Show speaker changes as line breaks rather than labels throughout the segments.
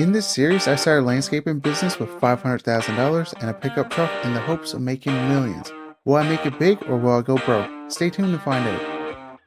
In this series, I started a landscaping business with $500,000 and a pickup truck in the hopes of making millions. Will I make it big or will I go broke? Stay tuned to find out.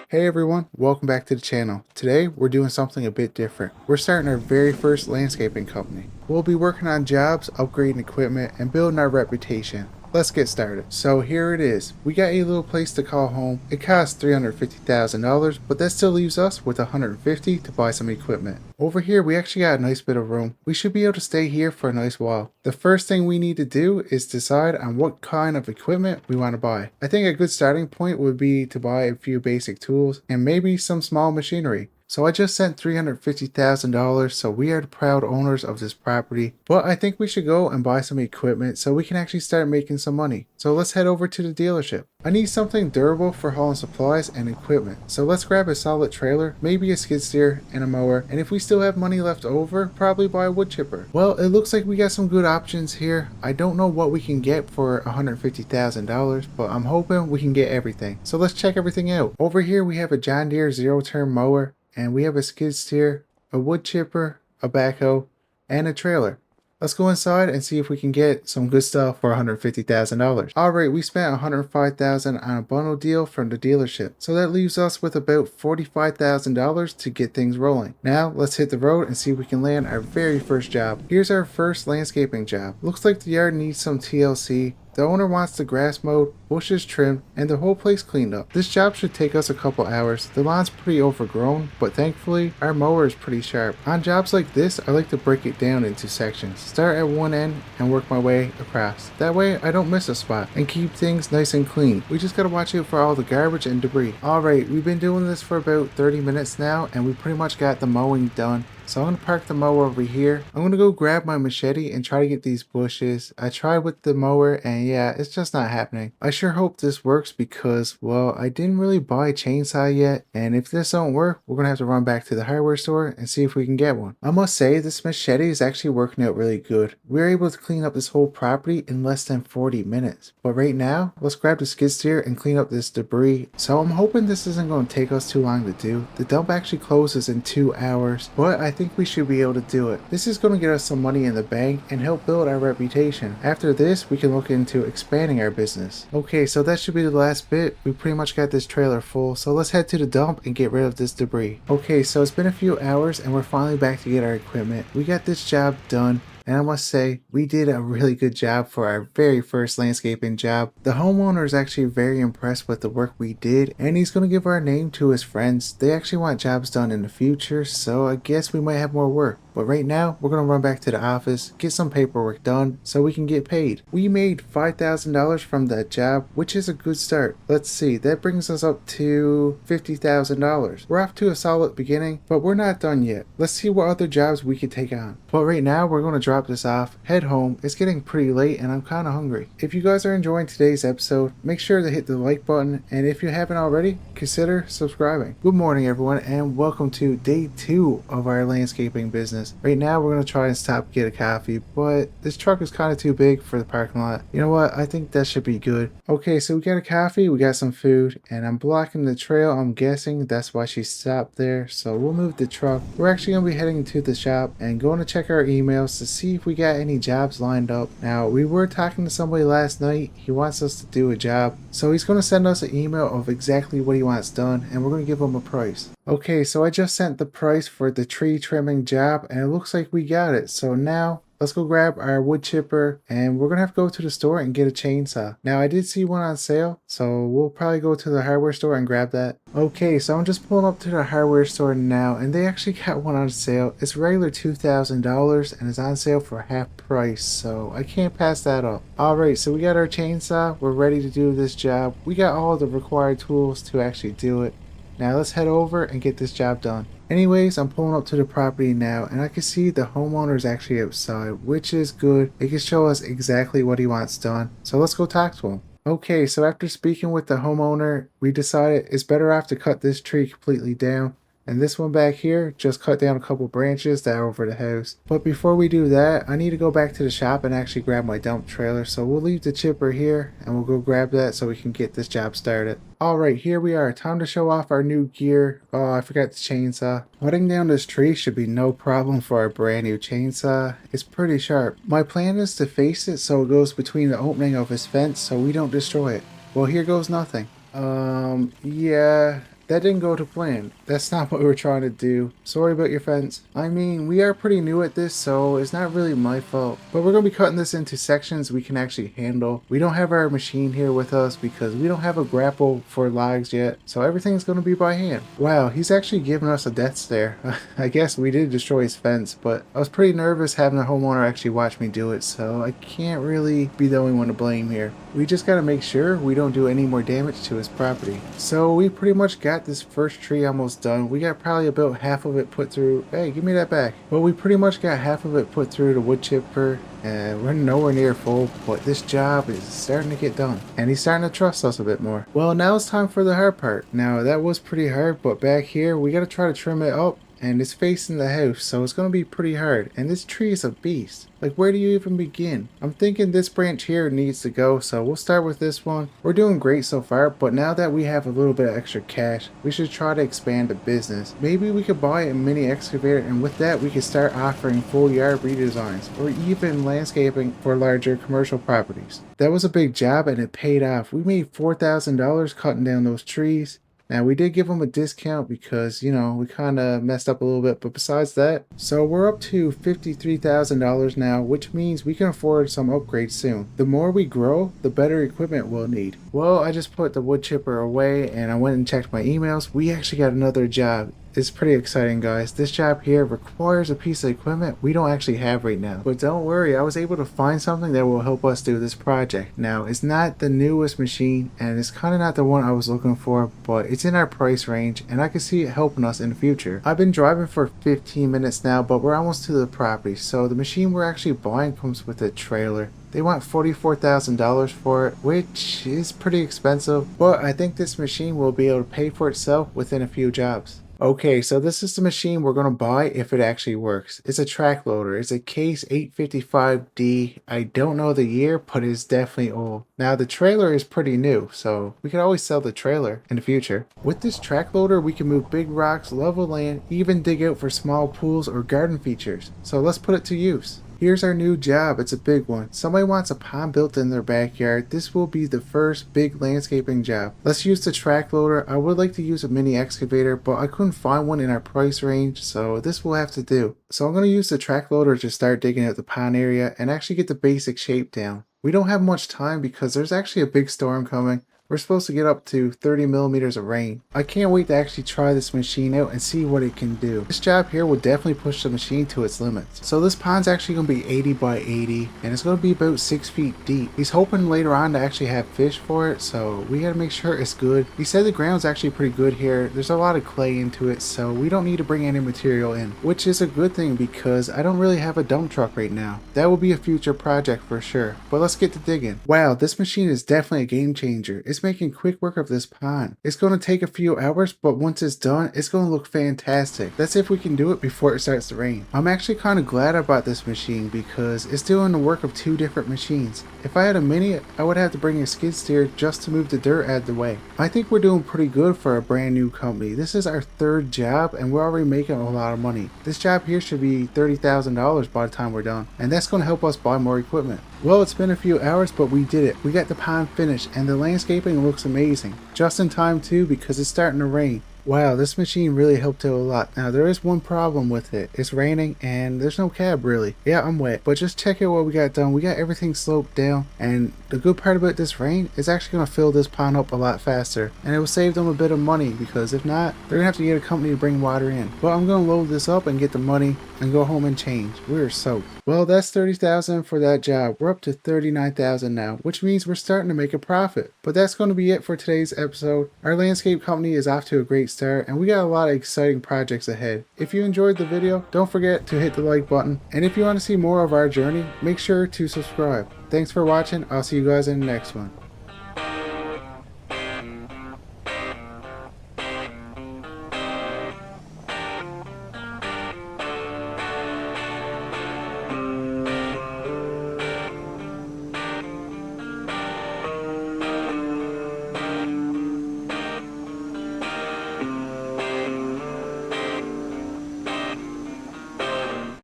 Hey everyone, welcome back to the channel. Today, we're doing something a bit different. We're starting our very first landscaping company. We'll be working on jobs, upgrading equipment, and building our reputation. Let's get started. So here it is. We got a little place to call home. It costs $350,000, but that still leaves us with $150,000 to buy some equipment. Over here, we actually got a nice bit of room. We should be able to stay here for a nice while. The first thing we need to do is decide on what kind of equipment we want to buy. I think a good starting point would be to buy a few basic tools and maybe some small machinery. So I just sent $350,000, so we are the proud owners of this property. But I think we should go and buy some equipment so we can actually start making some money. So let's head over to the dealership. I need something durable for hauling supplies and equipment. So let's grab a solid trailer, maybe a skid steer and a mower. And if we still have money left over, probably buy a wood chipper. Well, it looks like we got some good options here. I don't know what we can get for $150,000, but I'm hoping we can get everything. So let's check everything out. Over here we have a John Deere zero-turn mower. And we have a skid steer, a wood chipper, a backhoe, and a trailer. Let's go inside and see if we can get some good stuff for $150,000. Alright, we spent $105,000 on a bundle deal from the dealership. So that leaves us with about $45,000 to get things rolling. Now, let's hit the road and see if we can land our very first job. Here's our first landscaping job. Looks like the yard needs some TLC. The owner wants the grass mowed, bushes trimmed, and the whole place cleaned up. This job should take us a couple hours. The lawn's pretty overgrown, but thankfully, our mower is pretty sharp. On jobs like this, I like to break it down into sections. Start at one end and work my way across. That way, I don't miss a spot and keep things nice and clean. We just gotta watch out for all the garbage and debris. Alright, we've been doing this for about 30 minutes now, and we pretty much got the mowing done. So I'm going to park the mower over here. I'm going to go grab my machete and try to get these bushes. I tried with the mower and yeah, it's just not happening. I sure hope this works because, well, I didn't really buy a chainsaw yet. And if this don't work, we're going to have to run back to the hardware store and see if we can get one. I must say this machete is actually working out really good. We were able to clean up this whole property in less than 40 minutes. But right now, let's grab the skid steer and clean up this debris. So I'm hoping this isn't going to take us too long to do. The dump actually closes in 2 hours, but I think we should be able to do it. This is going to get us some money in the bank and help build our reputation. After this, we can look into expanding our business. Okay, so that should be the last bit. We pretty much got this trailer full, so let's head to the dump and get rid of this debris. Okay, so it's been a few hours and we're finally back to get our equipment. We got this job done. And I must say, we did a really good job for our very first landscaping job. The homeowner is actually very impressed with the work we did, and he's going to give our name to his friends. They actually want jobs done in the future, so I guess we might have more work. But right now, we're going to run back to the office, get some paperwork done so we can get paid. We made $5,000 from that job, which is a good start. Let's see, that brings us up to $50,000. We're off to a solid beginning, but we're not done yet. Let's see what other jobs we can take on. But right now, we're going to drop this off, head home. It's getting pretty late and I'm kind of hungry. If you guys are enjoying today's episode, make sure to hit the like button, and if you haven't already, consider subscribing. Good morning everyone, and welcome to day 2 of our landscaping business. Right now we're going to try and stop and get a coffee, but this truck is kind of too big for the parking lot. You know what, I think that should be good. Okay, so we got a coffee, we got some food, and I'm blocking the trail. I'm guessing that's why she stopped there, so we'll move the truck. We're actually going to be heading to the shop and going to check our emails to see if we got any jobs lined up. Now, we were talking to somebody last night. He wants us to do a job, so he's going to send us an email of exactly what he wants done, and we're going to give him a price. Okay, so I just sent the price for the tree trimming job, and it looks like we got it. So now let's go grab our wood chipper, and we're gonna have to go to the store and get a chainsaw. Now I did see one on sale, so we'll probably go to the hardware store and grab that. Okay, so I'm just pulling up to the hardware store now, and they actually got one on sale. It's regular $2,000 and it's on sale for half price, so I can't pass that up. Alright, so we got our chainsaw. We're ready to do this job. We got all the required tools to actually do it. Now let's head over and get this job done. Anyways, I'm pulling up to the property now, and I can see the homeowner is actually outside, which is good. It can show us exactly what he wants done. So let's go talk to him. Okay, so after speaking with the homeowner, we decided it's better off to cut this tree completely down. And this one back here, just cut down a couple branches that are over the house. But before we do that, I need to go back to the shop and actually grab my dump trailer. So we'll leave the chipper here and we'll go grab that so we can get this job started. Alright, here we are. Time to show off our new gear. Oh, I forgot the chainsaw. Cutting down this tree should be no problem for our brand new chainsaw. It's pretty sharp. My plan is to face it so it goes between the opening of his fence so we don't destroy it. Well, here goes nothing. Yeah, that didn't go to plan. That's not what we were trying to do. Sorry about your fence. I mean, we are pretty new at this, so it's not really my fault. But we're going to be cutting this into sections we can actually handle. We don't have our machine here with us because we don't have a grapple for logs yet, so everything's going to be by hand. Wow, he's actually giving us a death stare. I guess we did destroy his fence, but I was pretty nervous having the homeowner actually watch me do it, so I can't really be the only one to blame here. We just got to make sure we don't do any more damage to his property. So we pretty much got this first tree almost done. We got probably about half of it put through. Hey, give me that back. Well, we pretty much got half of it put through the wood chipper, and we're nowhere near full, but this job is starting to get done, and he's starting to trust us a bit more. Well, now it's time for the hard part. Now, that was pretty hard, but back here, we got to try to trim it up, and it's facing the house, so it's going to be pretty hard. And this tree is a beast. Like, where do you even begin? I'm thinking this branch here needs to go, so we'll start with this one. We're doing great so far, but now that we have a little bit of extra cash, we should try to expand the business. Maybe we could buy a mini excavator, and with that we could start offering full yard redesigns, or even landscaping for larger commercial properties. That was a big job and it paid off. We made $4,000 cutting down those trees. Now, we did give them a discount because, you know, we kind of messed up a little bit, but besides that, so we're up to $53,000 now, which means we can afford some upgrades soon. The more we grow, the better equipment we'll need. Well, I just put the wood chipper away and I went and checked my emails. We actually got another job. It's pretty exciting, guys. This job here requires a piece of equipment we don't actually have right now. But don't worry, I was able to find something that will help us do this project. Now, it's not the newest machine, and it's kind of not the one I was looking for, but it's in our price range, and I can see it helping us in the future. I've been driving for 15 minutes now, but we're almost to the property. So the machine we're actually buying comes with a trailer. They want $44,000 for it, which is pretty expensive, but I think this machine will be able to pay for itself within a few jobs. Okay, so this is the machine we're going to buy if it actually works. It's a track loader. It's a Case 855D. I don't know the year, but it's definitely old. Now, the trailer is pretty new, so we could always sell the trailer in the future. With this track loader, we can move big rocks, level land, even dig out for small pools or garden features. So let's put it to use. Here's our new job. It's a big one. Somebody wants a pond built in their backyard. This will be the first big landscaping job. Let's use the track loader. I would like to use a mini excavator, but I couldn't find one in our price range, so this will have to do. So I'm going to use the track loader to start digging out the pond area and actually get the basic shape down. We don't have much time because there's actually a big storm coming. We're supposed to get up to 30 millimeters of rain. I can't wait to actually try this machine out and see what it can do. This job here will definitely push the machine to its limits. So this pond's actually going to be 80 by 80 and it's going to be about 6 feet deep. He's hoping later on to actually have fish for it, so we got to make sure it's good. He said the ground's actually pretty good here. There's a lot of clay into it, so we don't need to bring any material in, which is a good thing because I don't really have a dump truck right now. That will be a future project for sure, but let's get to digging. Wow, this machine is definitely a game changer. It's making quick work of this pond. It's going to take a few hours, but once it's done, it's going to look fantastic. That's if we can do it before it starts to rain. I'm actually kind of glad I bought this machine because it's doing the work of two different machines. If I had a mini, I would have to bring a skid steer just to move the dirt out of the way. I think we're doing pretty good for a brand new company. This is our third job and we're already making a lot of money. This job here should be $30,000 by the time we're done, and that's going to help us buy more equipment. Well, it's been a few hours, but we did it. We got the pond finished and the landscaping looks amazing. Just in time too, because it's starting to rain. Wow, this machine really helped out a lot. Now, there is one problem with it. It's raining and there's no cab really. Yeah, I'm wet, but just check out what we got done. We got everything sloped down, and the good part about this rain is actually going to fill this pond up a lot faster, and it will save them a bit of money because if not, they're going to have to get a company to bring water in. But I'm going to load this up and get the money and go home and change. We're soaked. Well, that's $30,000 for that job. We're up to $39,000 now, which means we're starting to make a profit. But that's going to be it for today's episode. Our landscape company is off to a great start, and we got a lot of exciting projects ahead. If you enjoyed the video, don't forget to hit the like button. And if you want to see more of our journey, make sure to subscribe. Thanks for watching. I'll see you guys in the next one.